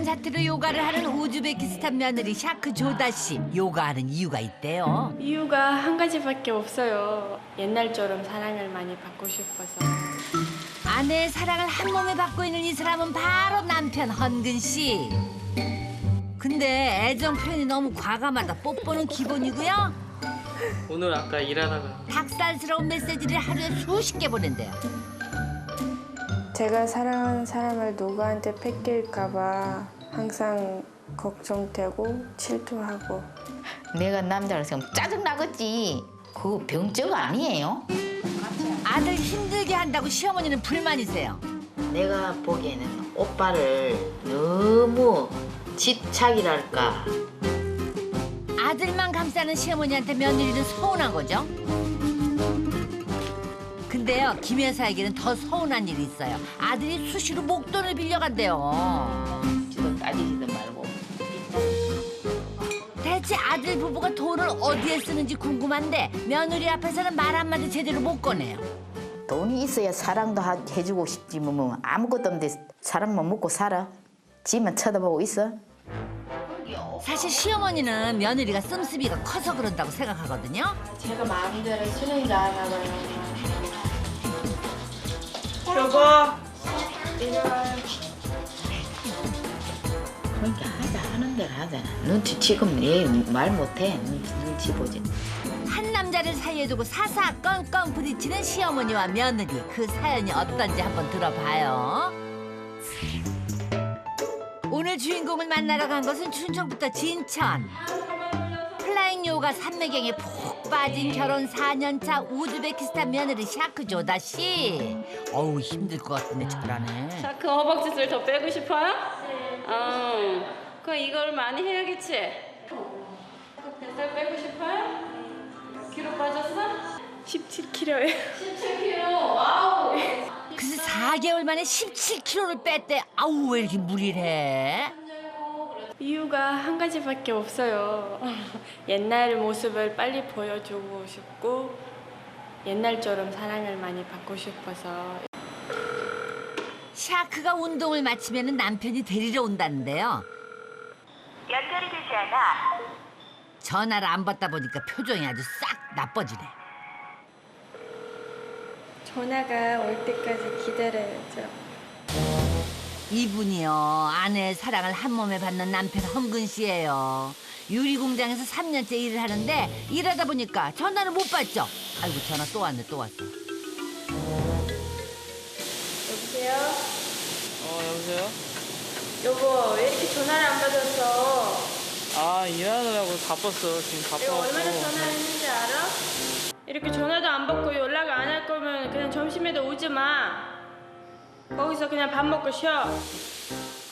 급한 사태로 요가를 하는 우즈베키스탄 며느리 샤크 조다 씨. 요가하는 이유가 있대요. 이유가 한 가지밖에 없어요. 옛날처럼 사랑을 많이 받고 싶어서. 아내의 사랑을 한 몸에 받고 있는 이 사람은 바로 남편 헌근 씨. 근데 애정 표현이 너무 과감하다. 뽀뽀는 기본이고요. 오늘 아까 일하다가 닭살스러운 메시지를 하루에 수십 개 보낸대요. 제가 사랑하는 사람을 누구한테 뺏길까 봐 항상 걱정되고 질투하고. 내가 남자를 지금 짜증나겠지. 그거 병적 아니에요? 아들 힘들게 한다고 시어머니는 불만이세요. 내가 보기에는 오빠를 너무 집착이랄까. 아들만 감싸는 시어머니한테 며느리는 서운한 거죠. 근데요, 김 여사에게는 더 서운한 일이 있어요. 아들이 수시로 목돈을 빌려간대요. 지도 따지지도 말고. 대체 아들 부부가 돈을 어디에 쓰는지 궁금한데 며느리 앞에서는 말 한마디 제대로 못 꺼내요. 돈이 있어야 사랑도 해주고 싶지 뭐 아무것도 없는데 사람만 먹고 살아. 지만 쳐다보고 있어. 사실 시어머니는 며느리가 씀씀이가 커서 그런다고 생각하거든요. 제가 마음대로 쓰는 줄 아나 봐요. 여보 이리 와요. 그러니까 하는 대로 하잖아. 눈치 지금 얘 말 못해. 눈치 보지. 한 남자를 사이에 두고 사사 껑껑 부딪히는 시어머니와 며느리. 그 사연이 어떤지 한번 들어봐요. 오늘 주인공을 만나러 간 것은 춘천부터 진천. 플라잉 요가 산매경에 푹 빠진 결혼 4년차 우즈베키스탄 며느리 샤크 조다 씨. 어우 힘들 것 같은데 잘하네. 샤크 허벅지살 더 빼고 싶어요? 네. 그럼 이걸 많이 해야겠지? 뱃살 빼고 싶어요? 몇 킬로 빠졌어? 17kg예요. 17킬로. 와우. 그래서 4개월 만에 17kg를 뺐대. 아우 왜 이렇게 무리를 해? 이유가 한 가지밖에 없어요. 옛날 모습을 빨리 보여주고 싶고 옛날처럼 사랑을 많이 받고 싶어서. 샤크가 운동을 마치면 남편이 데리러 온다는데요. 연결이 되지 않아 전화를 안 받다 보니까 표정이 아주 싹 나빠지네. 전화가 올 때까지 기다려야죠. 이분이요, 아내의 사랑을 한 몸에 받는 남편 헌근 씨예요. 유리 공장에서 3년째 일을 하는데 일하다 보니까 전화를 못 받죠. 아이고 전화 또 왔네, 또 왔어. 여보세요? 여보세요? 여보, 왜 이렇게 전화를 안 받았어? 아 일하느라고 바빴어. 지금 내가 얼마나 바빠갖고. 전화했는지 알아? 이렇게 전화도 안 받고 연락 안 할 거면 그냥 점심에도 오지 마. 거기서 그냥 밥 먹고 쉬어.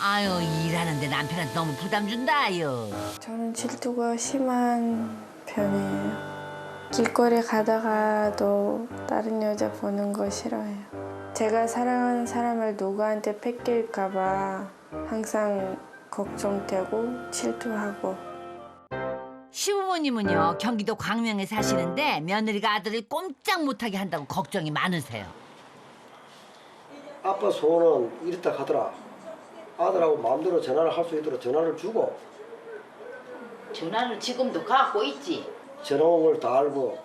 아유 일하는데 남편한테 너무 부담 준다 아유. 저는 질투가 심한 편이에요. 길거리 가다가도 다른 여자 보는 거 싫어해요. 제가 사랑하는 사람을 누구한테 뺏길까 봐 항상 걱정되고 질투하고. 시부모님은요 경기도 광명에 사시는데 며느리가 아들을 꼼짝 못하게 한다고 걱정이 많으세요. 아빠 소원은 이랬다 하더라. 아들하고 마음대로 전화를 할 수 있도록 전화를 주고 전화를 지금도 갖고 있지. 전화온 걸 다 알고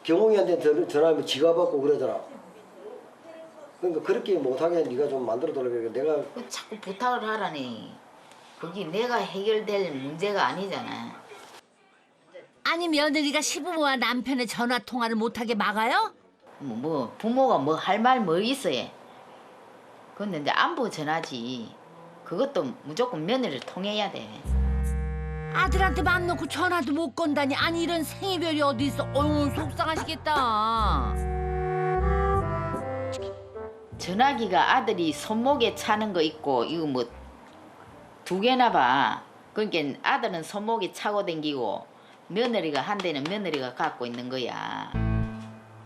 경홍이한테 전화하면 지가 받고 그러더라. 그러니까 그렇게 못하게 네가 좀 만들어달라. 그러니까 내가 그 자꾸 부탁을 하라니. 그게 내가 해결될 문제가 아니잖아. 아니 며느리가 시부모와 남편의 전화 통화를 못하게 막아요? 뭐 부모가 뭐 할 말 뭐 있어요. 근데 이제 안부 전화지. 그것도 무조건 며느리를 통해야 돼. 아들한테 맘 놓고 전화도 못 건다니. 아니 이런 생이별이 어디 있어. 어휴 속상하시겠다. 전화기가 아들이 손목에 차는 거 있고 이거 뭐 2개나 봐. 그러니까 아들은 손목에 차고 댕기고 며느리가 한 대는 며느리가 갖고 있는 거야.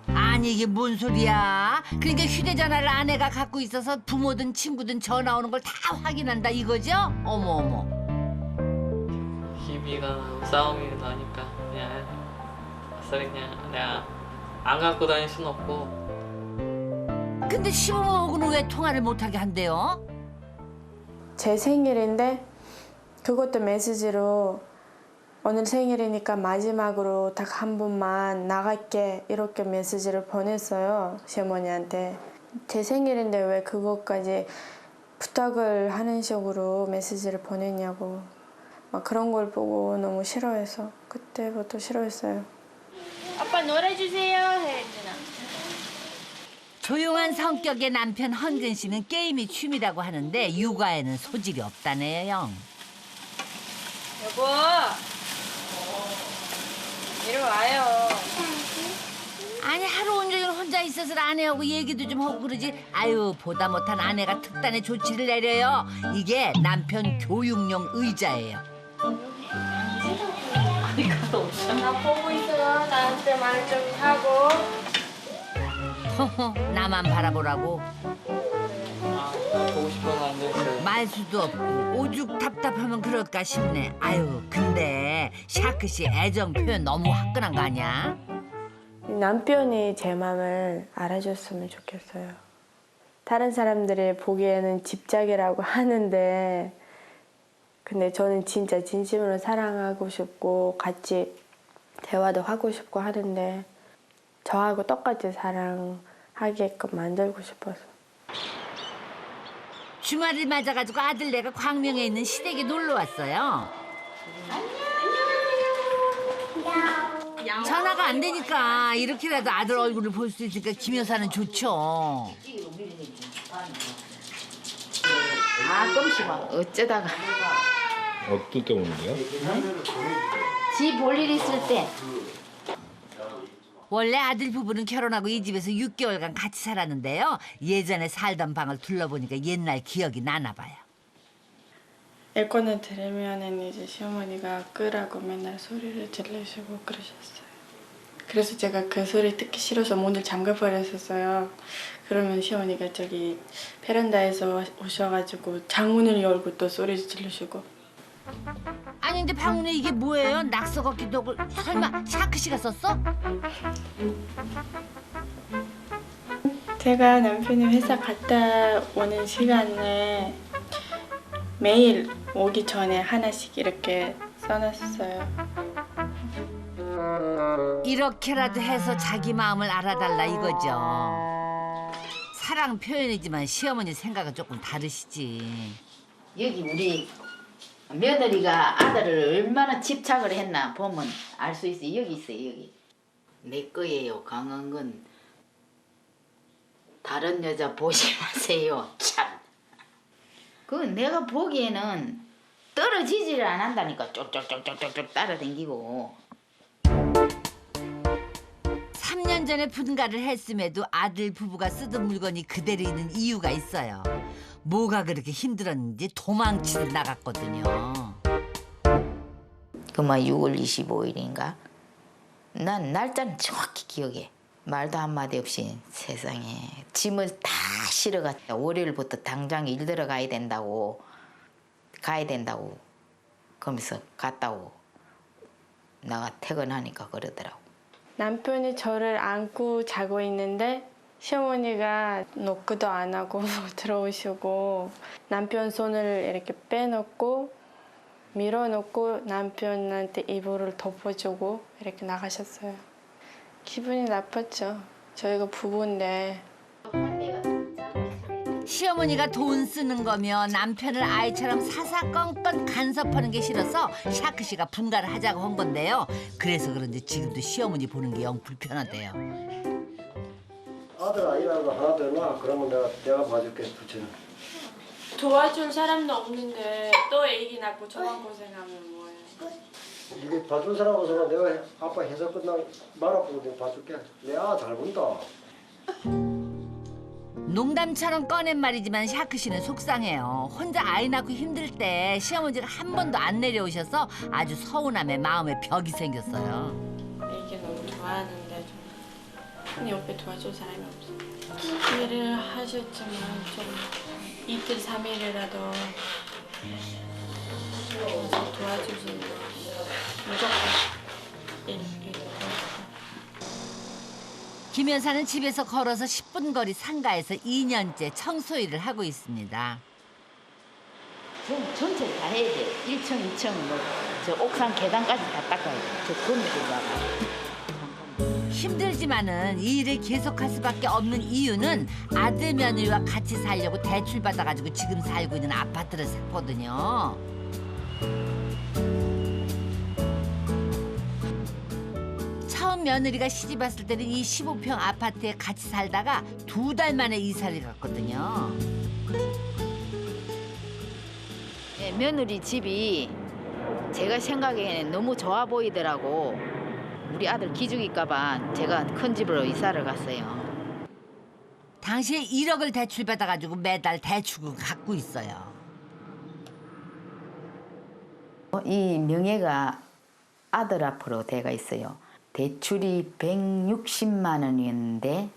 아니 이게 뭔 소리야. 그러니까 휴대전화를 아내가 갖고 있어서 부모든 친구든 전화 오는 걸 다 확인한다 이거죠? 어머 어머. 시비가 싸움이 나니까 그냥 아싸리 그냥 내가 안 갖고 다닐 순 없고. 근데 시부모하고는 왜 통화를 못하게 한대요? 제 생일인데 그것도 메시지로 오늘 생일이니까 마지막으로 딱 한 번만 나갈게 이렇게 메시지를 보냈어요. 시어머니한테. 제 생일인데 왜 그것까지 부탁을 하는 식으로 메시지를 보냈냐고. 막 그런 걸 보고 너무 싫어해서 그때부터 싫어했어요. 아빠 노래 주세요 했잖아. 조용한 성격의 남편 헌근 씨는 게임이 취미라고 하는데 육아에는 소질이 없다네요. 여보 이리 와요. 아니 하루 온종일 혼자 있어서 아내하고 얘기도 좀 하고 그러지. 아유 보다 못한 아내가 특단의 조치를 내려요. 이게 남편 교육용 의자예요. 나 보고 있어. 나한테 말 좀 하고. 허허 나만 바라보라고. 아, 보고 싶어서 앉아있어요. 말수도 없고 오죽 답답하면 그럴까 싶네. 아유 근데 샤크 씨 애정 표현 너무 화끈한 거 아니야? 남편이 제 마음을 알아줬으면 좋겠어요. 다른 사람들이 보기에는 집착이라고 하는데 근데 저는 진짜 진심으로 사랑하고 싶고 같이 대화도 하고 싶고 하는데 저하고 똑같이 사랑하게끔 만들고 싶어서. 주말을 맞아가지고 아들네가 광명에 있는 시댁에 놀러 왔어요. 전화가 안 되니까 이렇게라도 아들 얼굴을 볼 수 있으니까 김 여사는 좋죠. 가끔씩 막 어쩌다가 어떨 때 오는데요? 지 볼 일 있을 때 원래 아들 부부는 결혼하고 이 집에서 6개월간 같이 살았는데요. 예전에 살던 방을 둘러보니까 옛날 기억이 나나 봐요. 에어컨을 들으면은 이제 시어머니가 끄라고 맨날 소리를 질르시고 그러셨어요. 그래서 제가 그 소리 듣기 싫어서 문을 잠가 버렸었어요. 그러면 시어머니가 저기 베란다에서 오셔가지고 창문을 열고 또 소리 지르시고. 아니 근데 방문에 이게 뭐예요? 낙서 걷기도 하고 설마 샤크 씨가 썼어? 제가 남편이 회사 갔다 오는 시간에 매일 오기 전에 하나씩 이렇게 써놨어요. 이렇게라도 해서 자기 마음을 알아달라 이거죠. 사랑 표현이지만 시어머니 생각은 조금 다르시지. 여기 우리 며느리가 아들을 얼마나 집착을 했나 보면 알 수 있어. 여기 있어요. 여기. 내 거예요. 강한 건 다른 여자 보지 마세요. 참. 그건 내가 보기에는 떨어지지를 안 한다니까. 쫄쫄쫄쫄쫄 따라다니고. 3년 전에 분가를 했음에도 아들 부부가 쓰던 물건이 그대로 있는 이유가 있어요. 뭐가 그렇게 힘들었는지 도망치듯 나갔거든요. 그만 6월 25일인가? 난 날짜는 정확히 기억해. 말도 한마디 없이 세상에 짐을 다 실어가 월요일부터 당장 일 들어가야 된다고 그러면서 갔다고 나가 퇴근하니까 그러더라고. 남편이 저를 안고 자고 있는데 시어머니가 노크도 안 하고 들어오시고 남편 손을 이렇게 빼놓고 밀어놓고 남편한테 이불을 덮어주고 이렇게 나가셨어요. 기분이 나빴죠. 저희가 부부인데. 시어머니가 돈 쓰는 거며 남편을 아이처럼 사사건건 간섭하는 게 싫어서 샤크 씨가 분가를 하자고 한 건데요. 그래서 그런지 지금도 시어머니 보는 게 영 불편하대요. 아들 아이라도 하나 더 놔. 그러면 내가 봐줄게. 부채는. 도와줄 사람도 없는데 또 애기 낳고 저만 고생하면 뭐예요? 이게 봐줄 사람 없으면 내가 아빠 해서 끝나 말아보고 내가 봐줄게. 내가 잘 본다. 농담처럼 꺼낸 말이지만 샤크 씨는 속상해요. 혼자 아이 낳고 힘들 때 시어머니가 한 번도 안 내려오셔서 아주 서운함에 마음에 벽이 생겼어요. 애기 너무 좋아하는데 좀 옆에 도와줄 사람이 없어요. 일을 하셨지만 좀 이틀 3일이라도 도와주시면 무조건 일. 김 여사는 집에서 걸어서 10분 거리 상가에서 2년째 청소 일을 하고 있습니다. 전체를 다 해야 돼. 1층, 2층, 저 옥상 계단까지 다 닦아야 돼. 저 건물이 와가. 힘들지만은 이 일을 계속할 수밖에 없는 이유는 아들 며느리와 같이 살려고 대출 받아가지고 지금 살고 있는 아파트를 샀거든요. 처음 며느리가 시집 왔을 때는 이 15평 아파트에 같이 살다가 2달 만에 이사를 갔거든요. 예, 며느리 집이 제가 생각에는 너무 좋아 보이더라고. 우리 아들 기죽일까봐 제가 큰 집으로 이사를 갔어요. 당시에 1억을 대출받아가지고 매달 대출금 갖고 있어요. 이 명예가 아들 앞으로 돼가 있어요. 대출이 160만 원이었는데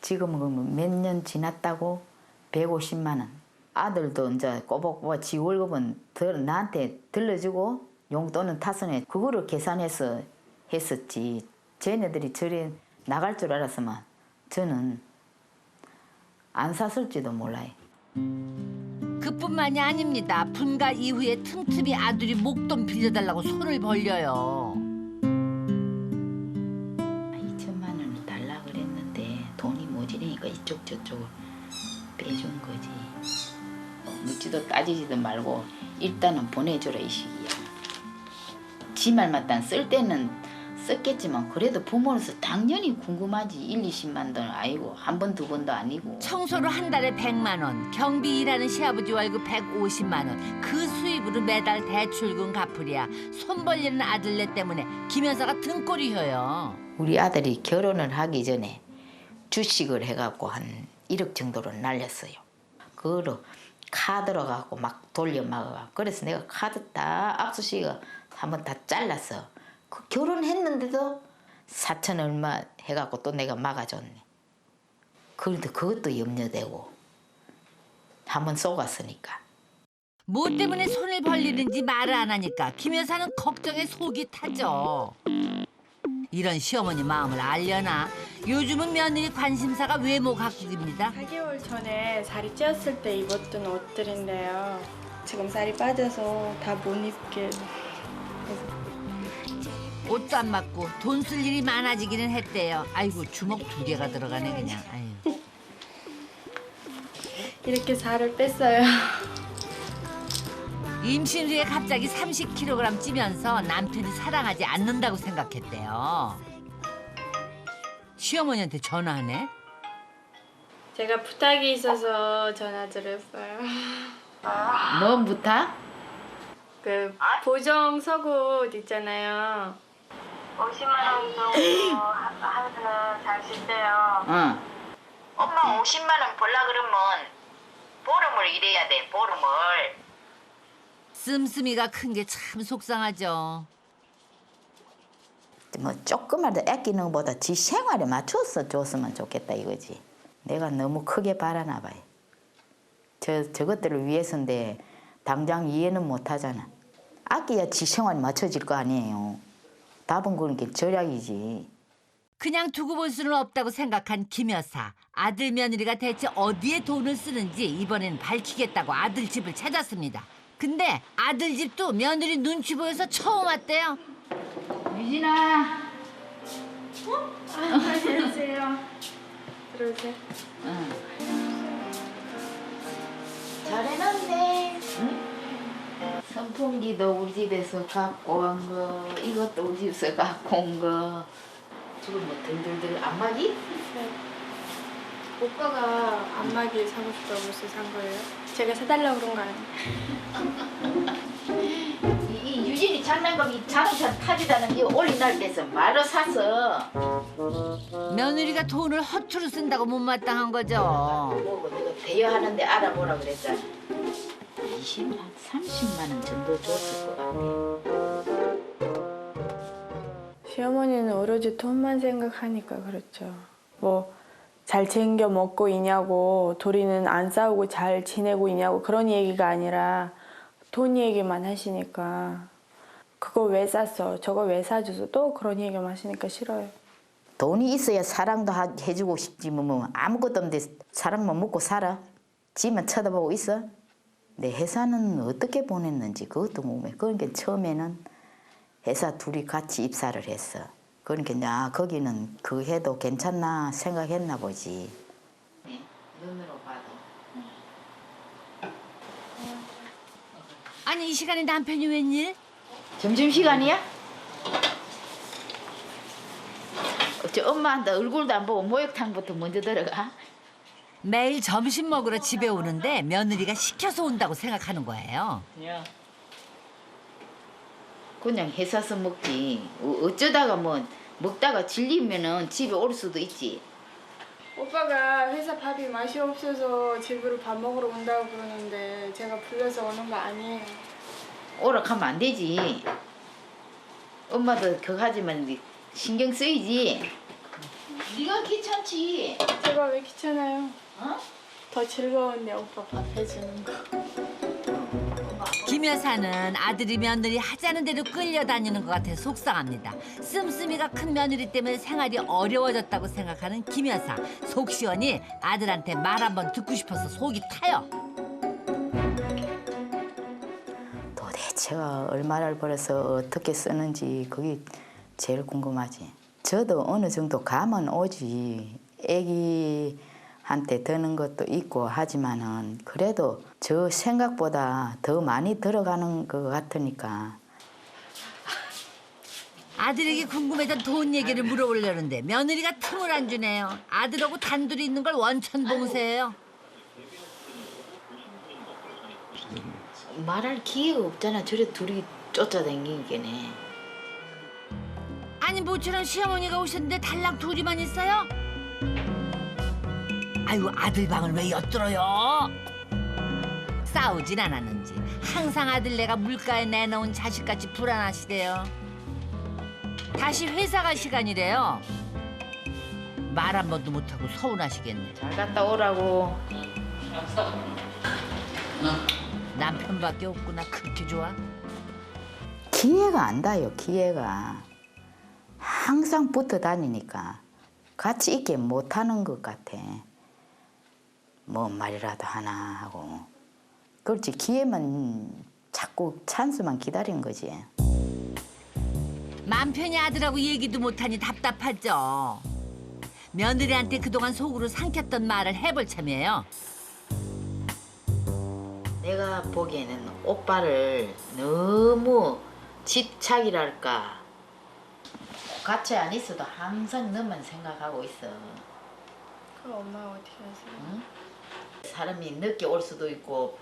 지금은 몇 년 지났다고 150만 원. 아들도 이제 꼬박꼬박 지 월급은 나한테 들려주고 용돈은 타선에 그거를 계산해서 했었지. 쟤네들이 저리 나갈 줄 알았으면 저는 안 샀을지도 몰라요. 그뿐만이 아닙니다. 분가 이후에 틈틈이 아들이 목돈 빌려달라고 손을 벌려요. 2천만 원을 달라 그랬는데 돈이 모자라니까 이쪽 저쪽을 빼준 거지. 묻지도 따지지도 말고 일단은 보내줘라 이 시기야. 지 말마다 쓸 때는 썼겠지만 그래도 부모로서 당연히 궁금하지. 1, 20만 원 아니고 한 번, 두 번도 아니고. 청소를 한 달에 100만 원, 경비 일하는 시아버지 월급 150만 원. 그 수입으로 매달 대출금 갚으랴. 손 벌리는 아들네 때문에 김 여사가 등골이 혀요. 우리 아들이 결혼을 하기 전에 주식을 해갖고 한 1억 정도를 날렸어요. 그거로 카드로 갖고 막 돌려 막아. 그래서 내가 카드 다 압수수색을 한번 다 잘랐어. 그 결혼했는데도 4천 얼마 해갖고 또 내가 막아줬네. 그런데 그것도 염려되고 한번 속았으니까. 뭐 때문에 손을 벌리는지 말을 안 하니까 김 여사는 걱정에 속이 타죠. 이런 시어머니 마음을 알려나? 요즘은 며느리 관심사가 외모 각국입니다. 4개월 전에 살이 찌었을 때 입었던 옷들인데요. 지금 살이 빠져서 다 못 입게. 옷도 안 맞고 돈 쓸 일이 많아지기는 했대요. 아이고 주먹 2개가 들어가네 그냥. 아유. 이렇게 살을 뺐어요. 임신 후에 갑자기 30kg 찌면서 남편이 사랑하지 않는다고 생각했대요. 시어머니한테 전화하네. 제가 부탁이 있어서 전화드렸어요. 뭔 부탁? 그 보정 속옷 있잖아요. 50만 원 정도 하면은 잘 쓸게요. 응. 엄마 50만 원 벌라 그러면 보름을 일해야 돼. 보름을. 씀씀이가 큰 게 참 속상하죠. 뭐 조금이라도 아끼는 것보다 지 생활에 맞춰서 줬으면 좋겠다 이거지. 내가 너무 크게 바라나 봐요. 저것들을 위해서인데 당장 이해는 못 하잖아. 아껴야 지 생활에 맞춰질 거 아니에요. 답은 그러니까 절약이지. 그냥 두고 볼 수는 없다고 생각한 김 여사. 아들 며느리가 대체 어디에 돈을 쓰는지 이번엔 밝히겠다고 아들 집을 찾았습니다. 근데 아들 집도 며느리 눈치 보여서 처음 왔대요. 유진아. 안녕하세요. 들어오세요. 잘해놨네. 응? 선풍기도 우리 집에서 갖고 온 거, 이것도 우리 집에서 갖고 온 거. 지금 뭐 들들들 안마기? 오빠가 안마기 사고 싶다고 해서 산 거예요. 제가 사달라고 그런 거 아니에요. 이 유진이 장난감이 자동차 타지다는 게 올리날 때서 말로 사서. 며느리가 돈을 허투루 쓴다고 못마땅한 거죠. 뭐고 내가 대여하는데 알아보라 그랬잖아. 20만, 30만 원 정도 줬을 것 같아. 시어머니는 오로지 돈만 생각하니까 그렇죠. 뭐 잘 챙겨 먹고 있냐고, 둘이는 안 싸우고 잘 지내고 있냐고 그런 얘기가 아니라 돈 얘기만 하시니까 그거 왜 샀어? 저거 왜 사줘서 또 그런 얘기만 하시니까 싫어요. 돈이 있어야 사랑도 해주고 싶지 뭐 아무것도 없는데 사랑만 먹고 살아? 지만 쳐다보고 있어? 내 회사는 어떻게 보냈는지 그것도 궁금해. 그러니까 처음에는 회사 둘이 같이 입사를 했어. 그러니까 야 거기는 그 해도 괜찮나 생각했나 보지. 눈으로 봐도. 아니 이 시간에 남편이 웬일? 점심시간이야? 어째 엄마한테 얼굴도 안 보고 목욕탕부터 먼저 들어가? 매일 점심 먹으러 집에 오는데 며느리가 시켜서 온다고 생각하는 거예요. 그냥 회사서 먹지. 어쩌다가 뭐 먹다가 질리면은 집에 올 수도 있지. 오빠가 회사 밥이 맛이 없어서 집으로 밥 먹으러 온다고 그러는데 제가 불러서 오는 거 아니에요. 오라 가면 안 되지. 엄마도 그거 하지만 신경 쓰이지. 네가 귀찮지. 제가 왜 귀찮아요? 어? 더 즐거운데 오빠 밥 해주는 거. 김 여사는 아들이 며느리 하자는 대로 끌려다니는 것 같아 속상합니다. 씀씀이가 큰 며느리 때문에 생활이 어려워졌다고 생각하는 김 여사. 속 시원히 아들한테 말 한번 듣고 싶어서 속이 타요. 도대체가 얼마를 벌어서 어떻게 쓰는지 그게 제일 궁금하지. 저도 어느 정도 감은 오지. 애기한테 드는 것도 있고 하지만은 그래도 저 생각보다 더 많이 들어가는 것 같으니까. 아들에게 궁금했던 돈 얘기를 물어보려는데 며느리가 틈을 안 주네요. 아들하고 단둘이 있는 걸 원천봉쇄예요. 말할 기회가 없잖아. 저래 둘이 쫓아다니기네. 아니 모처럼 시어머니가 오셨는데 달랑 둘이만 있어요? 아이고 아들 방을 왜 엿들어요? 싸우진 않았는지 항상 아들네가 물가에 내놓은 자식같이 불안하시대요. 다시 회사 갈 시간이래요. 말 한 번도 못하고 서운하시겠네. 잘 갔다 오라고. 남편밖에 없구나. 그렇게 좋아? 기회가 안 닿아요. 기회가. 항상 붙어 다니니까 같이 있게 못하는 것 같아. 뭔 말이라도 하나 하고. 그렇지 기회만 자꾸 찬스만 기다리는 거지. 맘 편히 아들하고 얘기도 못하니 답답하죠. 며느리한테 그동안 속으로 삼켰던 말을 해볼 참이에요. 내가 보기에는 오빠를 너무 집착이랄까. 같이 안 있어도 항상 너만 생각하고 있어. 그럼 엄마 어떻게 하세요? 응? 사람이 늦게 올 수도 있고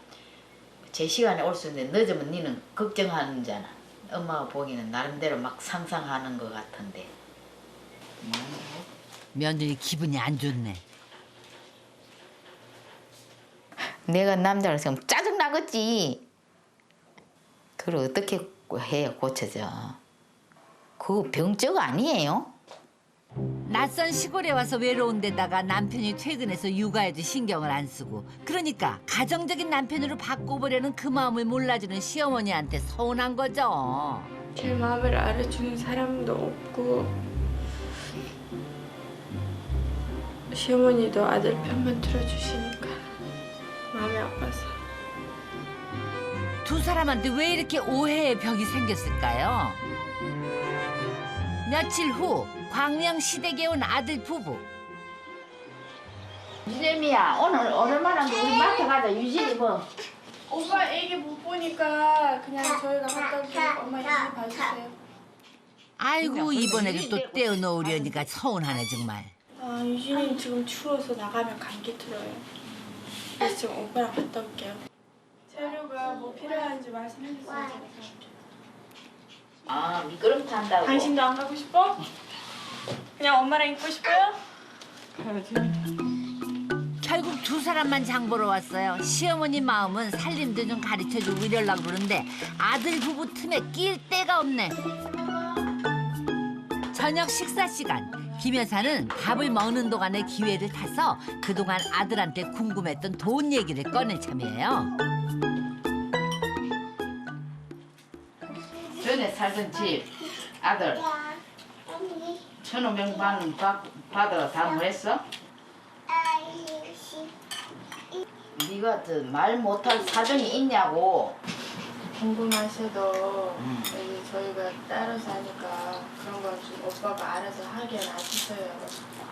제 시간에 올 수 있는데 늦으면 니는 걱정하는 자나. 엄마가 보기에는 나름대로 막 상상하는 것 같은데. 며느리 기분이 안 좋네. 내가 남자라서 짜증 나겠지. 그걸 어떻게 해야 고쳐져? 그거 병적 아니에요? 낯선 시골에 와서 외로운 데다가 남편이 퇴근해서 육아에도 신경을 안 쓰고 그러니까 가정적인 남편으로 바꿔보려는 그 마음을 몰라주는 시어머니한테 서운한 거죠. 제 마음을 알아주는 사람도 없고 시어머니도 아들 편만 들어주시니까 마음이 아파서. 두 사람한테 왜 이렇게 오해의 벽이 생겼을까요? 며칠 후 광명 시댁에 온 아들 부부. 유재미야 오늘 오랜만에 우리 마트 가자. 유진이 뭐 오빠 애기 못 보니까 그냥 저희가 갔다 올게요. 엄마 애기 봐주세요. 아이고 이번에도 또 떼어놓으려니까 서운하네 정말. 아, 유진이 지금 추워서 나가면 감기 들어요. 그래서 지금 오빠랑 갔다 올게요. 재료가 뭐 필요한지 말씀해 주세요. 제가 사올게요. 아 미끄럼타 한다고. 당신도 안 가고 싶어? 그냥 엄마랑 있고 싶어요? 결국 두 사람만 장 보러 왔어요. 시어머니 마음은 살림도 좀 가르쳐주고 이러려고 그러는데 아들 부부 틈에 낄 데가 없네. 저녁 식사 시간. 김 여사는 밥을 먹는 동안에 기회를 타서 그동안 아들한테 궁금했던 돈 얘기를 꺼낼 참이에요. 전에 살던 집 아들 1,500만 원 받아 다 뭐 했어? 네가 네가 말 못할 사정이 있냐고. 궁금하셔도 여기 저희가 따로 사니까 그런 건 좀 오빠가 알아서 하게 놔주세요.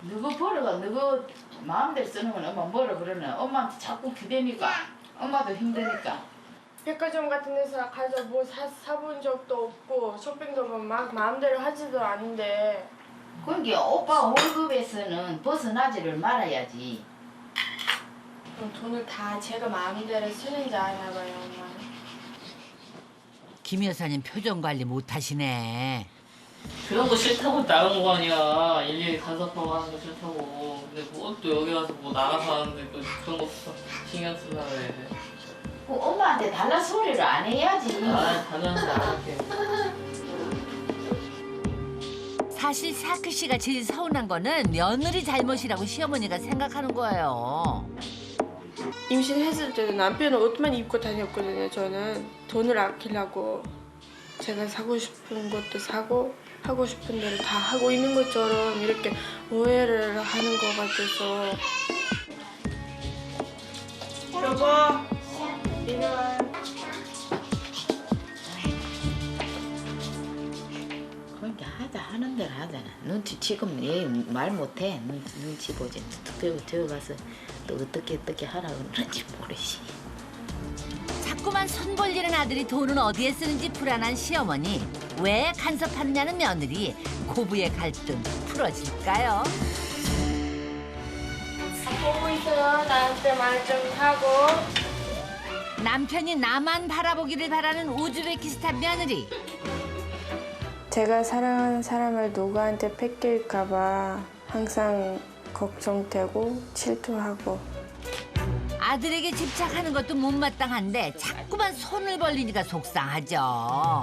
너가 벌어가 너가 마음대로 쓰는 건 엄마 뭐라 그러네. 엄마한테 자꾸 기대니까 엄마도 힘드니까. 백화점 같은 데서 가서 뭐 사본 적도 없고 쇼핑도 막 마음대로 하지도 않는데 그러니까 오빠 월급에서는 벗어나지를 말아야지. 그럼 돈을 다 제가 마음대로 쓰는지 아나 봐요, 엄마. 김 여사님 표정 관리 못하시네. 그런 거 싫다고 나간 거 아니야. 일일이 간섭하고 하는 거 싫다고. 근데 뭐 또 여기 와서 뭐 나가서 하는데 또 그런 거부터 신경 쓰나 그래. 그 엄마한테 달라 소리를 안 해야지. 아, 당연히 안 할게. 사실 샤크 씨가 제일 서운한 거는 며느리 잘못이라고 시어머니가 생각하는 거예요. 임신했을 때도 남편은 옷만 입고 다녔거든요. 저는 돈을 아끼려고 제가 사고 싶은 것도 사고 하고 싶은 대로 다 하고 있는 것처럼 이렇게 오해를 하는 것 같아서. 여보, 이리 와. 그러니까 하는 대로 하잖아. 눈치 지금 얘 말 못해. 눈치 보지. 그리고 저기 가서 또 어떻게 하라고 그러는지 모르지. 자꾸만 손 벌리는 아들이 돈은 어디에 쓰는지 불안한 시어머니. 왜 간섭하느냐는 며느리. 고부의 갈등 풀어질까요? 보고 있어요. 나한테 말 좀 하고. 남편이 나만 바라보기를 바라는 우즈베키스탄 며느리. 제가 사랑하는 사람을 누구한테 뺏길까 봐 항상 걱정되고 질투하고. 아들에게 집착하는 것도 못마땅한데 자꾸만 손을 벌리니까 속상하죠.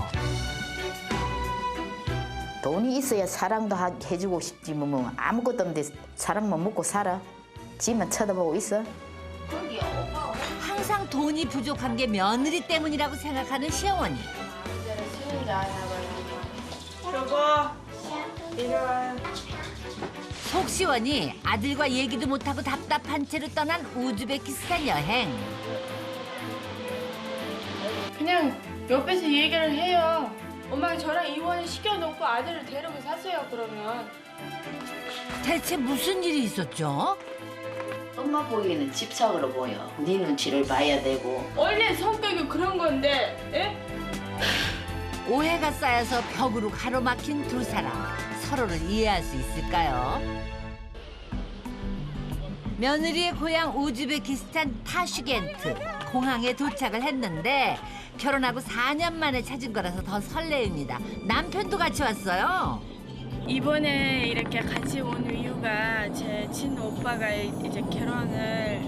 돈이 있어야 사랑도 해주고 싶지 뭐 아무것도 없는데 사람만 먹고 살아. 지만 쳐다보고 있어. 항상 돈이 부족한 게 며느리 때문이라고 생각하는 시어머니. 마음대로 쓰는지 아나 봐요. 여보, 이리 와. 속 시원히 아들과 얘기도 못하고 답답한 채로 떠난 우즈베키스탄 여행. 그냥 옆에서 얘기를 해요. 엄마가 저랑 이혼을 시켜놓고 아들을 데리고 사세요, 그러면. 대체 무슨 일이 있었죠? 엄마 보기에는 집착으로 보여. 네 눈치를 봐야 되고. 원래 성격이 그런 건데, 예? 오해가 쌓여서 벽으로 가로막힌 두 사람. 서로를 이해할 수 있을까요? 며느리의 고향 우즈베키스탄 타슈겐트. 공항에 도착을 했는데 결혼하고 4년 만에 찾은 거라서 더 설레입니다. 남편도 같이 왔어요. 이번에 이렇게 같이 온 이유가 제 친오빠가 이제 결혼을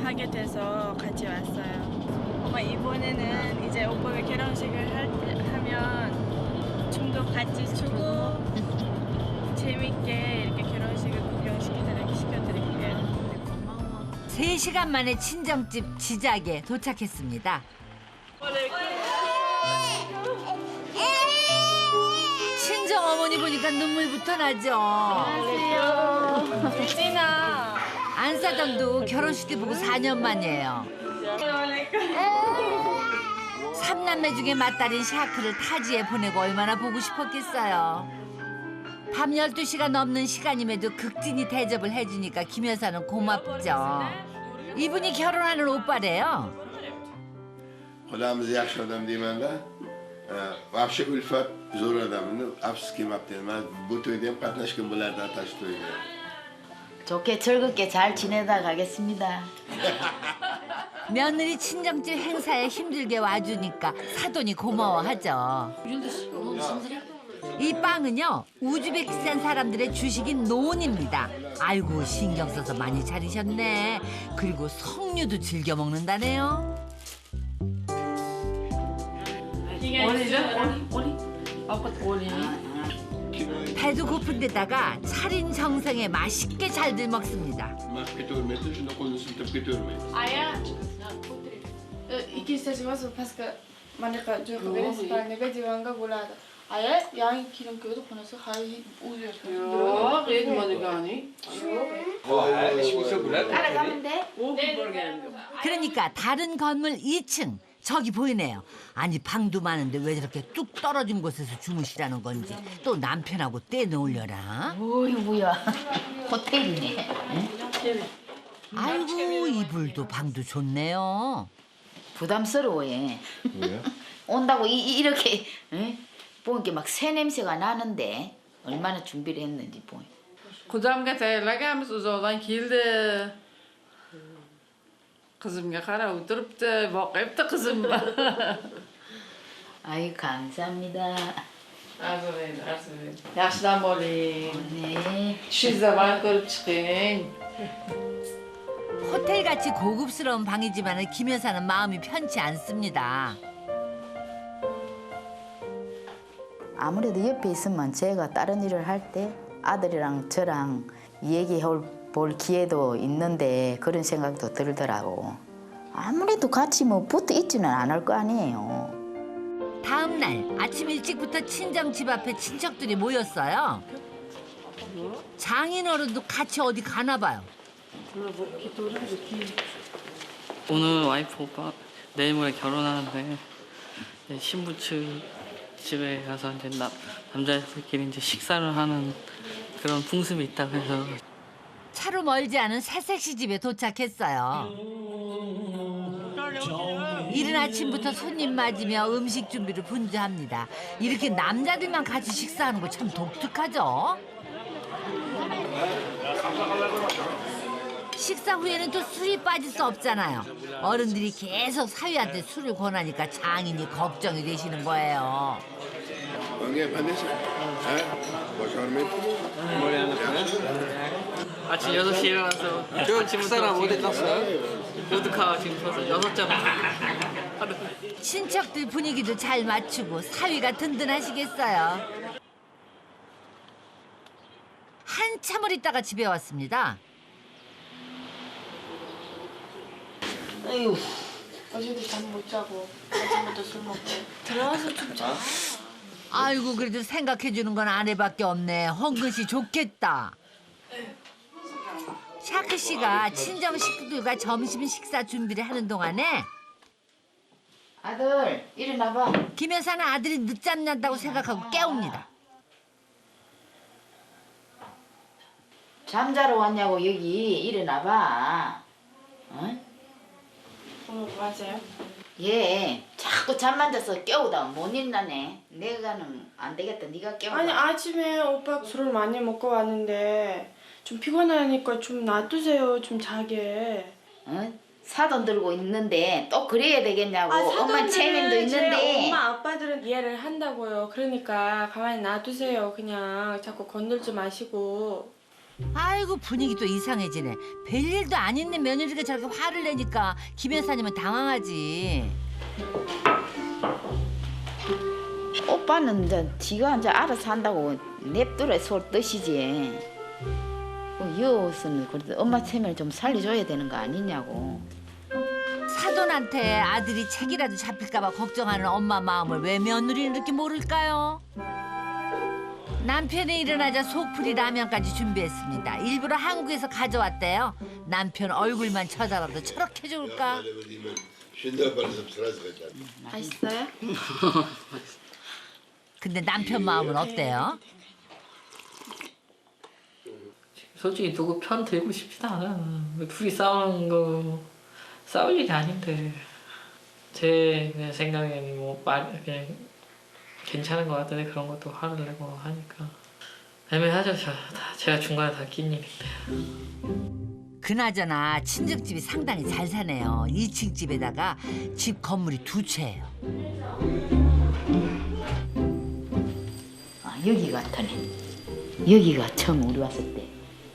하게 돼서 같이 왔어요. 엄마 이번에는 이제 오빠가 결혼식을 하면 춤도 같이 추고 재밌게 이렇게 결혼식을 구경시켜드릴게요. 3시간 만에 친정집 지작에 도착했습니다. 친정 어머니 보니까 눈물부터 나죠. 안녕하세요. 유진아. 안사장도 결혼식 때 보고 4년 만이에요. 3남매 중에 맏딸인 샤크를 타지에 보내고 얼마나 보고 싶었겠어요. 밤 12시가 넘는 시간임에도 극진히 대접을 해주니까 김 여사는 고맙죠. 이분이 결혼하는 오빠래요. خدامız yaşlı adam diyeyim ben. Vahşi ülfet zor adamını afskim yaptım. Ben bu toydayım katnaşkın bunlardan taş toydu. 좋게 즐겁게 잘 지내다 가겠습니다. 며느리 친정집 행사에 힘들게 와주니까 사돈이 고마워하죠. 이 빵은요 우즈베키스탄 사람들의 주식인 논입니다. 아이고 신경 써서 많이 차리셨네. 그리고 석류도 즐겨 먹는다네요. 배도 고픈 데다가 차린 정성에 맛있게 잘들 먹습니다. Götürmedi, şunu konusunda götürmedi. 아야. 이렇게 있어지면서 파스가 만약에 저 그래서 내가 지금 안 가고 올라다. 아예 양이 기름교도 보내서 하이 우유에 Yok, etmedi gani. 따라가면 돼? 그러니까 다른 건물 2층 저기 보이네요. 아니 방도 많은데 왜 저렇게 뚝 떨어진 곳에서 주무시라는 건지 또 남편하고 떼놓으려나? 어이 뭐야 호텔이네. 아이고 이불도 방도 좋네요. 부담스러워해. 왜요? 온다고 이렇게 보니까 막 새 냄새가 나는데 얼마나 준비를 했는지 보여. Kocamga tayyorlaganmiz uzoqdan keldi. Qizimga qarab o'tiribdi, boqibdi qizim. 아이 감사합니다. Arzimaydi. Yaxshidan bo'ling. 네. Tushingizdan ko'rib chiqing. 호텔같이 고급스러운 방이지만 김 여사는 마음이 편치 않습니다. 아무래도 옆에 있으면 제가 다른 일을 할 때 아들이랑 저랑 얘기해 볼 기회도 있는데 그런 생각도 들더라고. 아무래도 같이 뭐 붙어 있지는 않을 거 아니에요. 다음 날 아침 일찍부터 친정 집 앞에 친척들이 모였어요. 장인어른도 같이 어디 가나 봐요. 오늘 와이프 오빠 내일 모레 결혼하는데 이제 신부 측 집에 가서 이제 남자들끼리 이제 식사를 하는 그런 풍습이 있다고 해서 차로 멀지 않은 새색시 집에 도착했어요. 이른 아침부터 손님 맞으며 음식 준비를 분주합니다. 이렇게 남자들만 같이 식사하는 거 참 독특하죠? 식사 후에는 또 술이 빠질 수 없잖아요. 어른들이 계속 사위한테 술을 권하니까 장인이 걱정이 되시는 거예요. 아침 6시에 일어나서 지금 사람 어디 갔어? 모두가 지금 벌써 6잔 친척들 분위기도 잘 맞추고 사위가 든든하시겠어요. 한참을 있다가 집에 왔습니다. 아유. 어제도 잠 못 자고 아침부터 술 먹고 들어와서 좀 자. 아이고 그래도 생각해주는 건 아내밖에 없네. 헌근씨 좋겠다. 샤크 씨가 친정 식구들과 점심 식사 준비를 하는 동안에 아들 일어나봐. 김 여사는 아들이 늦잠 난다고 생각하고 깨웁니다. 잠자러 왔냐고 여기 일어나봐. 어? 맞아요. 얘 자꾸 잠만 자서 깨우다 못 일어나네. 내가는 안 되겠다. 네가 깨워. 아니 아침에 오빠 술을 많이 먹고 왔는데 좀 피곤하니까 좀 놔두세요. 좀 자게. 어? 사돈 들고 있는데 또 그래야 되겠냐고. 엄마 사돈들은 체면도 제 있는데. 엄마 아빠들은 이해를 한다고요. 그러니까 가만히 놔두세요. 그냥 자꾸 건들지 마시고. 아이고 분위기도 이상해지네. 별일도 아닌데 며느리가 저렇게 화를 내니까 김 여사님은 당황하지. 오빠는 이제 지가 이제 알아서 한다고 냅두라 쏠 뜻이지. 여기서는 그래도 엄마 체면을 좀 살려줘야 되는 거 아니냐고. 사돈한테 아들이 책이라도 잡힐까봐 걱정하는 엄마 마음을 왜 며느리는 이렇게 모를까요? 남편이 일어나자 속풀이 라면까지 준비했습니다. 일부러 한국에서 가져왔대요. 남편 얼굴만 쳐다봐도 저렇게 좋을까? 맛있어요? 근데 남편 마음은 어때요? 솔직히 누구 편 들고 싶지도 않아. 둘이 싸우는 거 싸울 일이 아닌데 제 그냥 생각에는 뭐 그냥 괜찮은 것 같은데 그런 것도 화를 내고 하니까 애매하죠. 제가 중간에 다 낀 일인데. 그나저나 친정집이 상당히 잘 사네요. 2층 집에다가 집 건물이 2채예요. 아, 여기 같으네. 여기가 처음 우리 왔을 때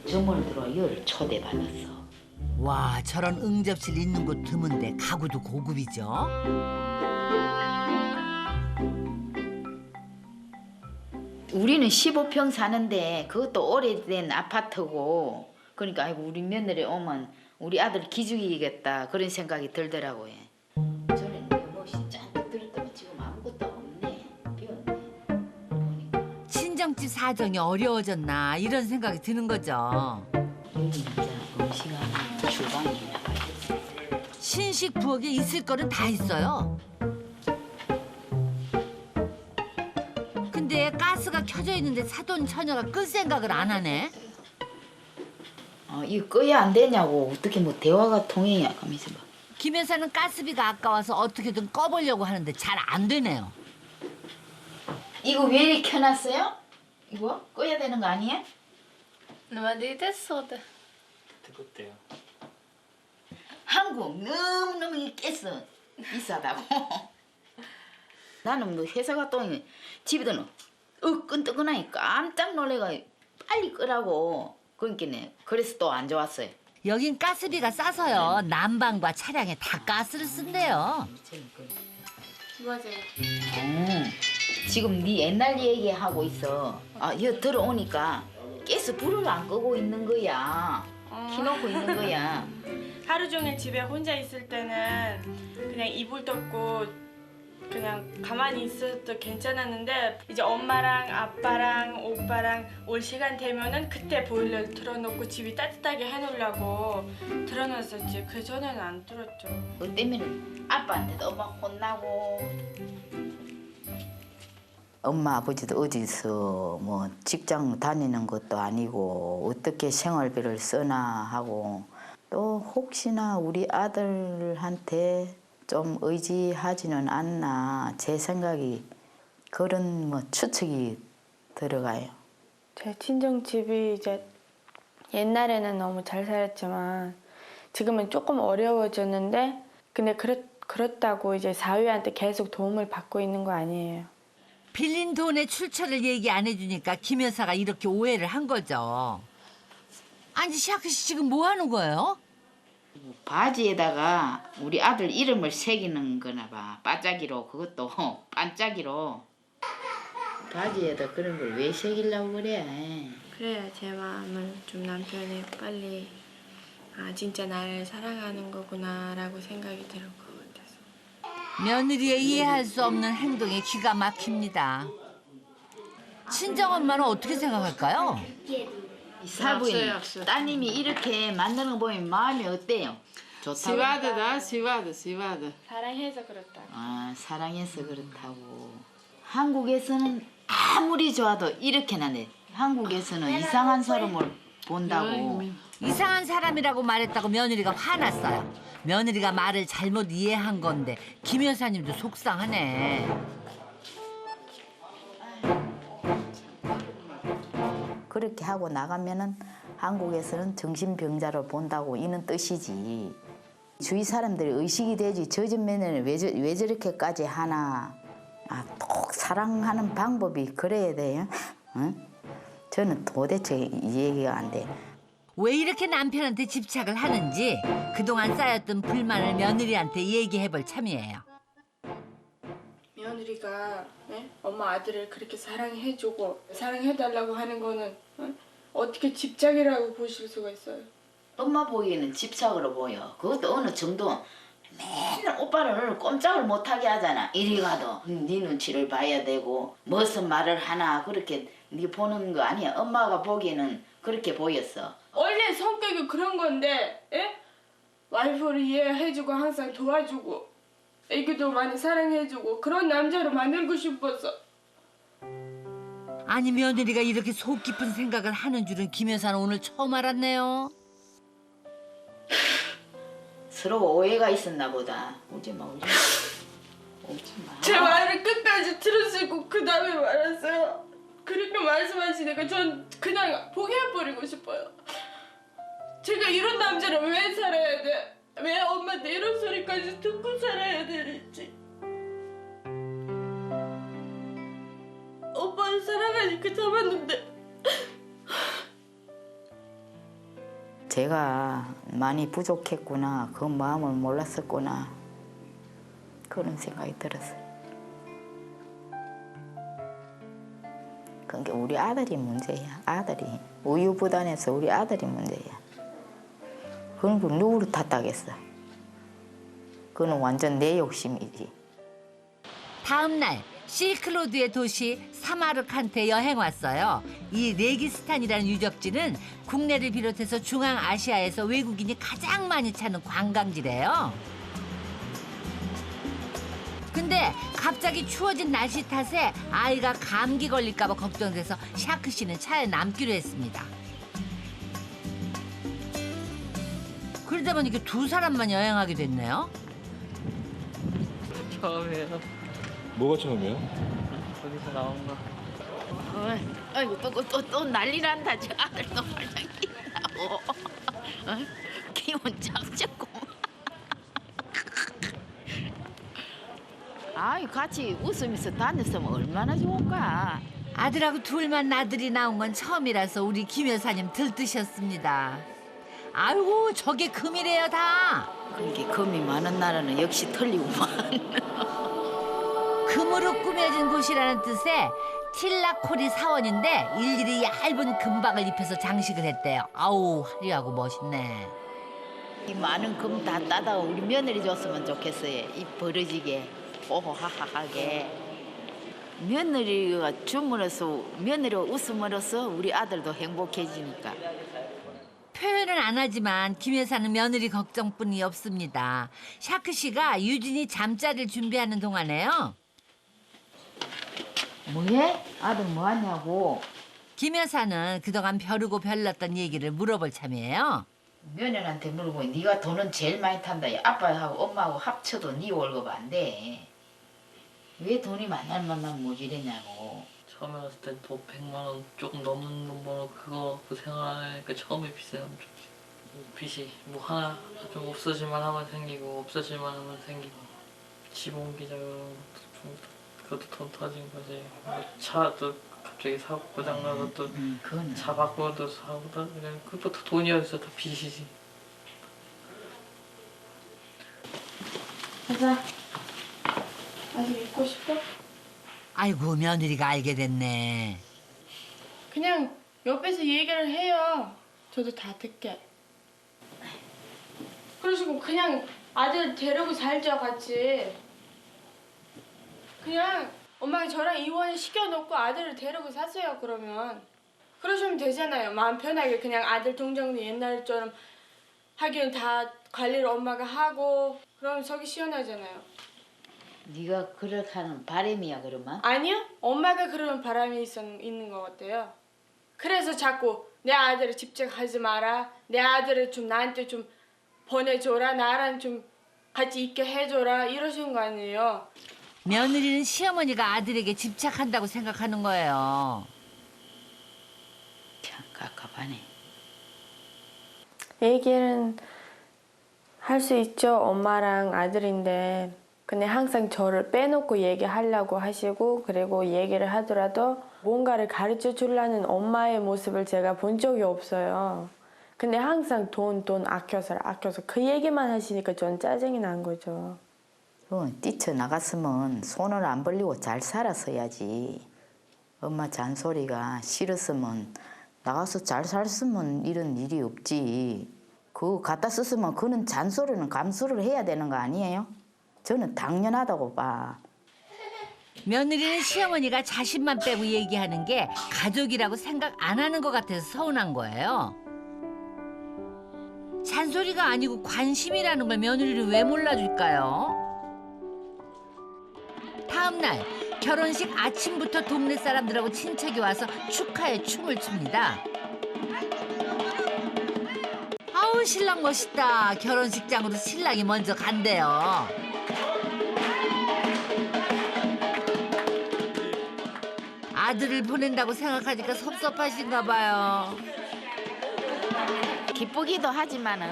정원을 들어와 여를 초대받았어. 와 저런 응접실 있는 곳 드문데 가구도 고급이죠. 우리는 15평 사는데 그것도 오래된 아파트고 그러니까 아이고 우리 며느리 오면 우리 아들 기죽이겠다 그런 생각이 들더라고요. 저는 뭐 잔뜩 들었더니 지금 아무것도 없네. 비었네. 친정집 사정이 어려워졌나 이런 생각이 드는 거죠. 진짜 음식하는 주방이나 신식 부엌에 있을 거는 다 있어요. 근데 가스가 켜져 있는데 사돈 처녀가 끌 생각을 안 하네. 이거 꺼야 안 되냐고 어떻게 뭐 대화가 통해야 가면서 봐. 김 여사는 가스비가 아까워서 어떻게든 꺼보려고 하는데 잘 안 되네요. 이거 왜 이렇게 켜놨어요? 이거 꺼야 되는 거 아니야? Men det är inte så det. 뜨겁대요. 한국 너무너무 이 가스 비싸다고. 나는 뭐 회사 갔다 오니 집에서는 끈뜨끈하니 깜짝 놀래가 빨리 끄라고. 그러니까 그래서 또 안 좋았어요. 여긴 가스비가 싸서요. 난방과 차량에 다 가스를 쓴대요. 맞아요. 지금 네 옛날 얘기하고 있어. 여기 들어오니까 가스 불을 안 끄고 있는 거야. 켜놓고 있는 거야. 하루 종일 집에 혼자 있을 때는 그냥 이불 덮고 그냥 가만히 있어도 괜찮았는데 이제 엄마랑 아빠랑 오빠랑 올 시간 되면은 그때 보일러를 틀어놓고 집이 따뜻하게 해놓으려고 틀어놨었지. 그 전에는 안 틀었죠. 그 때문에 아빠한테도 막 혼나고. 엄마 아버지도 어디서 뭐 직장 다니는 것도 아니고 어떻게 생활비를 쓰나 하고 또 혹시나 우리 아들한테 좀 의지하지는 않나 제 생각이 그런 뭐 추측이 들어가요. 제 친정집이 이제 옛날에는 너무 잘 살았지만 지금은 조금 어려워졌는데 근데 그렇다고 이제 사위한테 계속 도움을 받고 있는 거 아니에요. 빌린 돈의 출처를 얘기 안 해주니까 김 여사가 이렇게 오해를 한 거죠. 아니 샤크 씨 지금 뭐 하는 거예요? 바지에다가 우리 아들 이름을 새기는 거나 봐. 반짝이로 그것도 반짝이로. 바지에다 그런 걸 왜 새기려고 그래? 그래야 제 마음을 좀 남편이 빨리 진짜 나를 사랑하는 거구나라고 생각이 들 것 같아서. 며느리의 이해할 수 없는 행동에 기가 막힙니다. 친정엄마는 어떻게 생각할까요? 사부인 따님이 이렇게 만드는 거 보면 마음이 어때요? 좋다고? 시바드. 사랑해서 그렇다. 사랑해서 그렇다고. 한국에서는 아무리 좋아도 이렇게는 안 돼. 한국에서는 이상한 사람을 본다고. 이상한 사람이라고 말했다고 며느리가 화났어요. 며느리가 말을 잘못 이해한 건데 김 여사님도 속상하네. 그렇게 하고 나가면은 한국에서는 정신병자로 본다고 이는 뜻이지. 주위 사람들이 의식이 되지 저 집 며느리는 왜 저렇게까지 하나. 꼭 사랑하는 방법이 그래야 돼요. 응? 저는 도대체 이해가 안 돼. 왜 이렇게 남편한테 집착을 하는지 그동안 쌓였던 불만을 며느리한테 얘기해볼 참이에요. 며느리가 엄마 아들을 그렇게 사랑해주고 사랑해달라고 하는 거는 어떻게 집착이라고 보실 수가 있어요? 엄마 보기에는 집착으로 보여. 그것도 어느 정도 맨날 오빠를 꼼짝을 못하게 하잖아. 이리 가도 네 눈치를 봐야 되고 무슨 말을 하나 그렇게 네 보는 거 아니야. 엄마가 보기에는 그렇게 보였어. 원래 성격이 그런 건데 와이프를 이해해주고 항상 도와주고 애기도 많이 사랑해주고 그런 남자로 만들고 싶어서. 아니 며느리가 이렇게 속 깊은 생각을 하는 줄은 김 여사는 오늘 처음 알았네요. 서로 오해가 있었나 보다. 오지 마. 제 말을 끝까지 들으시고 그 다음에 말았어요. 그렇게 말씀하시니까 전 그냥 포기해버리고 싶어요. 제가 이런 남자를 왜 살아야 돼? 왜 엄마한테 이런 소리까지 듣고 살아야 되는지. 오빠를 사랑하니까 참았는데. 제가 많이 부족했구나. 그 마음을 몰랐었구나. 그런 생각이 들었어요. 그게 우리 아들이 문제야. 아들이. 우유부단해서 우리 아들이 문제야. 그런 걸 누구를 탓하겠어. 그건 완전 내 욕심이지. 다음 날 실크로드의 도시 사마르칸트에 여행 왔어요. 이 레기스탄이라는 유적지는 국내를 비롯해서 중앙아시아에서 외국인이 가장 많이 찾는 관광지래요. 근데 갑자기 추워진 날씨 탓에 아이가 감기 걸릴까 봐 걱정돼서 샤크 씨는 차에 남기로 했습니다. 그러다 보니까 두 사람만 여행하게 됐네요. 처음이에요. 뭐가 처음이야? 거기서 나온 거. 아이고 또 난리 난다. 저 아들도 발장 낀다고. 기분 짝짝고. 아이 같이 웃으면서 다녔으면 얼마나 좋을까. 아들하고 둘만 나들이 나온 건 처음이라서 우리 김 여사님 들뜨셨습니다. 아이고 저게 금이래요 다. 그게 금이 많은 나라는 역시 틀리구만. 금으로 꾸며진 곳이라는 뜻의 틸라코리 사원인데 일일이 얇은 금박을 입혀서 장식을 했대요. 아우 화려하고 멋있네. 이 많은 금 다 따다가 우리 며느리 줬으면 좋겠어요. 이 버러지게 오호하하하게. 며느리가 줌으로써 며느리가 웃음으로써 우리 아들도 행복해지니까. 표현은 안 하지만 김 여사는 며느리 걱정뿐이 없습니다. 샤크 씨가 유진이 잠자리를 준비하는 동안에요. 뭐해? 아들 뭐 하냐고. 김 여사는 그동안 벼르고 별났던 얘기를 물어볼 참이에요. 며느리한테 물어보니 네가 돈은 제일 많이 탄다. 아빠하고 엄마하고 합쳐도 네 월급 안 돼. 왜 돈이 만날 만나면 모자라냐고. 처음에 왔을 때 돈 100만 원 조금 넘는 돈 벌어 그거 그 생활하니까 처음에 빚이 엄청 빚이 뭐 하나 좀 없어질만 하면 생기고 없어질만 하면 생기고 집 옮기자 그것도 돈 터진 거지. 차도 갑자기 사고 고장 나서 또 차 바꾸고도 사고 다 그것도 돈이어서 다 빚이지. 가자. 아직 있고 싶어? 아이고 며느리가 알게 됐네. 그냥 옆에서 얘기를 해요. 저도 다 듣게. 그러시고 그냥 아들 데리고 살자 같이. 그냥 엄마가 저랑 이혼 시켜놓고 아들을 데리고 사세요 그러면. 그러시면 되잖아요. 마음 편하게 그냥 아들 동정도 옛날처럼 하기는 다 관리를 엄마가 하고 그러면 속이 시원하잖아요. 네가 그렇게 하는 바람이야 그러면? 아니요. 엄마가 그런 바람이 있는 것 같아요. 그래서 자꾸 내 아들을 집착하지 마라. 내 아들을 좀 나한테 좀 보내줘라. 나랑 좀 같이 있게 해줘라. 이러시는 거 아니에요. 며느리는 시어머니가 아들에게 집착한다고 생각하는 거예요. 참 갑갑하네. 얘기는 할 수 있죠. 엄마랑 아들인데. 근데 항상 저를 빼놓고 얘기하려고 하시고 그리고 얘기를 하더라도 뭔가를 가르쳐 주려는 엄마의 모습을 제가 본 적이 없어요. 근데 항상 돈 아껴서 그 얘기만 하시니까 전 짜증이 난 거죠. 뛰쳐나갔으면 손을 안 벌리고 잘 살았어야지. 엄마 잔소리가 싫었으면 나가서 잘 살았으면 이런 일이 없지. 그거 갖다 썼으면 그는 잔소리는 감수를 해야 되는 거 아니에요? 저는 당연하다고 봐. 며느리는 시어머니가 자신만 빼고 얘기하는 게 가족이라고 생각 안 하는 것 같아서 서운한 거예요. 잔소리가 아니고 관심이라는 걸 며느리를 왜 몰라줄까요? 다음 날 결혼식 아침부터 동네 사람들하고 친척이 와서 축하에 춤을 춥니다. 아우 신랑 멋있다. 결혼식장으로 신랑이 먼저 간대요. 아들을 보낸다고 생각하니까 섭섭하신가 봐요. 기쁘기도 하지만은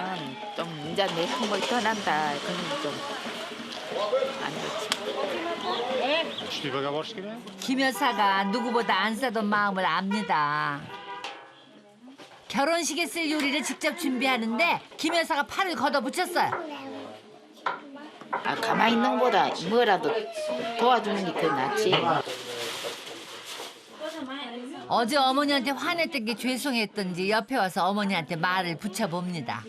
좀 이제 내 품을 떠난다. 그런 좀 안 좋지. 김 여사가 누구보다 안 싸던 마음을 압니다. 결혼식에 쓸 요리를 직접 준비하는데 김 여사가 팔을 걷어붙였어요. 아 가만히 있는 것보다 뭐라도 도와주는 게 더 낫지. 어제 어머니한테 화냈던 게 죄송했던지 옆에 와서 어머니한테 말을 붙여봅니다.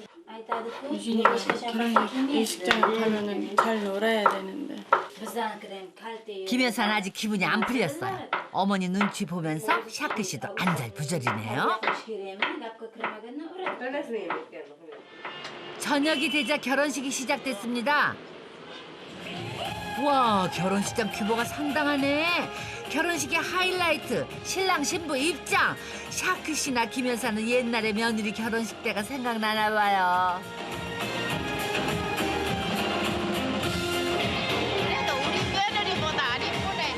유진이가 결혼식장에 가면은 잘 놀아야 되는데 김 여사는 아직 기분이 안 풀렸어요. 어머니 눈치 보면서 샤크 씨도 안절부절이네요. 저녁이 되자 결혼식이 시작됐습니다. 와, 결혼식장 규모가 상당하네. 결혼식의 하이라이트, 신랑 신부 입장. 샤크 씨나 김 여사는 옛날에 며느리 결혼식 때가 생각나나 봐요. 그래도 우리 며느리보다 안 이쁘네.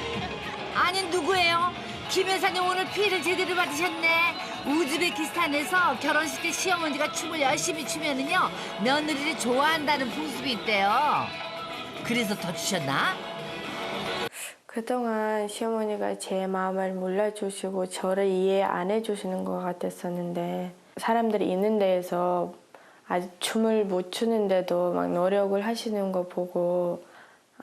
아니 누구예요? 김 여사님 오늘 피해를 제대로 받으셨네. 우즈베키스탄에서 결혼식 때 시어머니가 춤을 열심히 추면은요 며느리를 좋아한다는 풍습이 있대요. 그래서 더 주셨나? 그동안 시어머니가 제 마음을 몰라주시고 저를 이해 안 해주시는 것 같았었는데 사람들이 있는 데에서 아직 춤을 못 추는데도 막 노력을 하시는 거 보고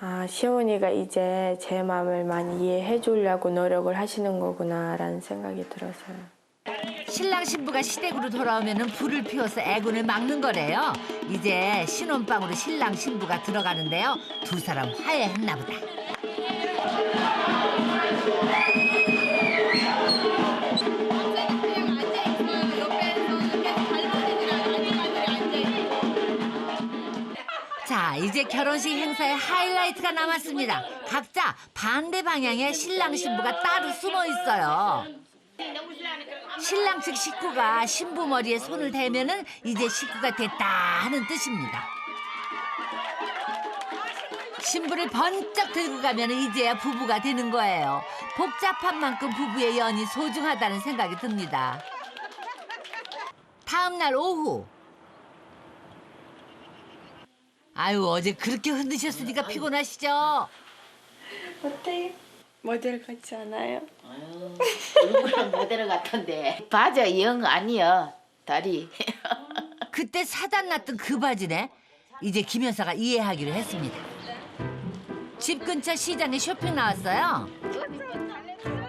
아, 시어머니가 이제 제 마음을 많이 이해해 주려고 노력을 하시는 거구나라는 생각이 들었어요. 신랑 신부가 시댁으로 돌아오면 불을 피워서 애군을 막는 거래요. 이제 신혼방으로 신랑 신부가 들어가는데요. 두 사람 화해했나 보다. 자, 이제 결혼식 행사의 하이라이트가 남았습니다. 각자 반대 방향에 신랑 신부가 따로 숨어 있어요. 신랑 측 식구가 신부 머리에 손을 대면은 이제 식구가 됐다 하는 뜻입니다. 신부를 번쩍 들고 가면 이제야 부부가 되는 거예요. 복잡한 만큼 부부의 연이 소중하다는 생각이 듭니다. 다음 날 오후. 아유, 어제 그렇게 흔드셨으니까 피곤하시죠? 어때요? 모델 같지 않아요? 얼굴은 모델 같은데. 바지 영 아니야. 다리. 그때 사단 났던 그 바지네. 이제 김 여사가 이해하기로 했습니다. 집 근처 시장에 쇼핑 나왔어요.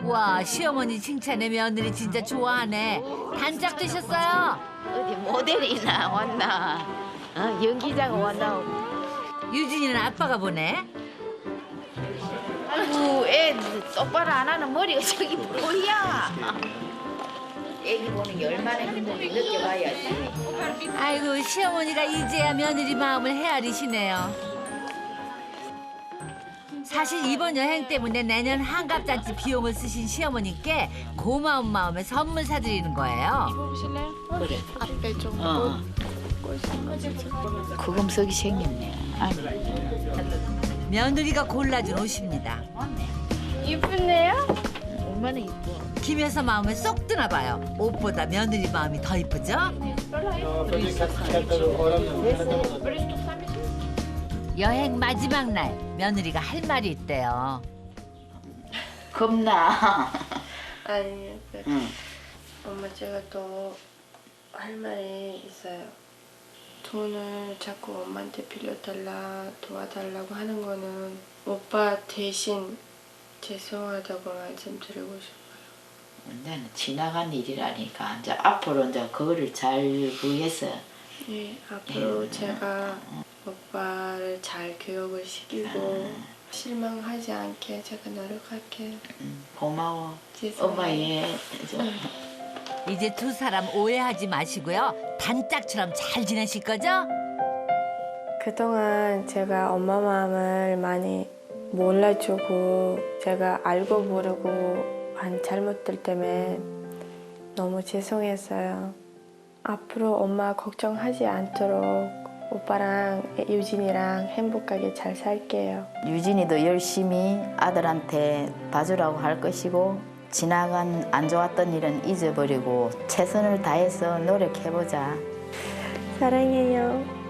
와, 시어머니 칭찬에 며느리 진짜 좋아하네. 단짝 되셨어요. 어디 모델이 나왔나. 연기자가 왔나. 유진이는 아빠가 보네. 아이고, 애 똑바로 안 하는 머리가 저기 뭐야. 애기 보는 게 얼마나 힘든지 느껴봐야지. 아이고, 시어머니가 이제야 며느리 마음을 헤아리시네요. 사실 이번 여행 때문에 내년 한갑잔치 비용을 쓰신 시어머니께 고마운 마음에 선물 사드리는 거예요. 그래. 앞에 좀 구금석이 생겼네. 아니. 며느리가 골라준 옷입니다. 이쁘네요? 얼마나 이뻐. 김 여사 마음에 쏙 드나 봐요. 옷보다 며느리 마음이 더 이쁘죠? 여행 마지막 날 며느리가 할 말이 있대요. 겁나. 아니, 응. 엄마 제가 또 할 말이 있어요. 돈을 자꾸 엄마한테 빌려달라 도와달라고 하는 거는 오빠 대신 죄송하다고 말씀드리고 싶어요. 나는 지나간 일이라니까 이제 앞으로 이제 그거를 잘 구해서 네, 앞으로 제가 오빠를 잘 교육을 시키고 실망하지 않게 제가 노력할게요. 고마워. 죄송해요. 엄마 예. 이제 두 사람 오해하지 마시고요. 단짝처럼 잘 지내실 거죠? 그동안 제가 엄마 마음을 많이 몰라주고 제가 알고 모르고 한 잘못들 때문에 너무 죄송했어요. 앞으로 엄마 걱정하지 않도록 오빠랑 유진이랑 행복하게 잘 살게요. 유진이도 열심히 아들한테 봐주라고 할 것이고 지나간 안 좋았던 일은 잊어버리고 최선을 다해서 노력해보자. 사랑해요.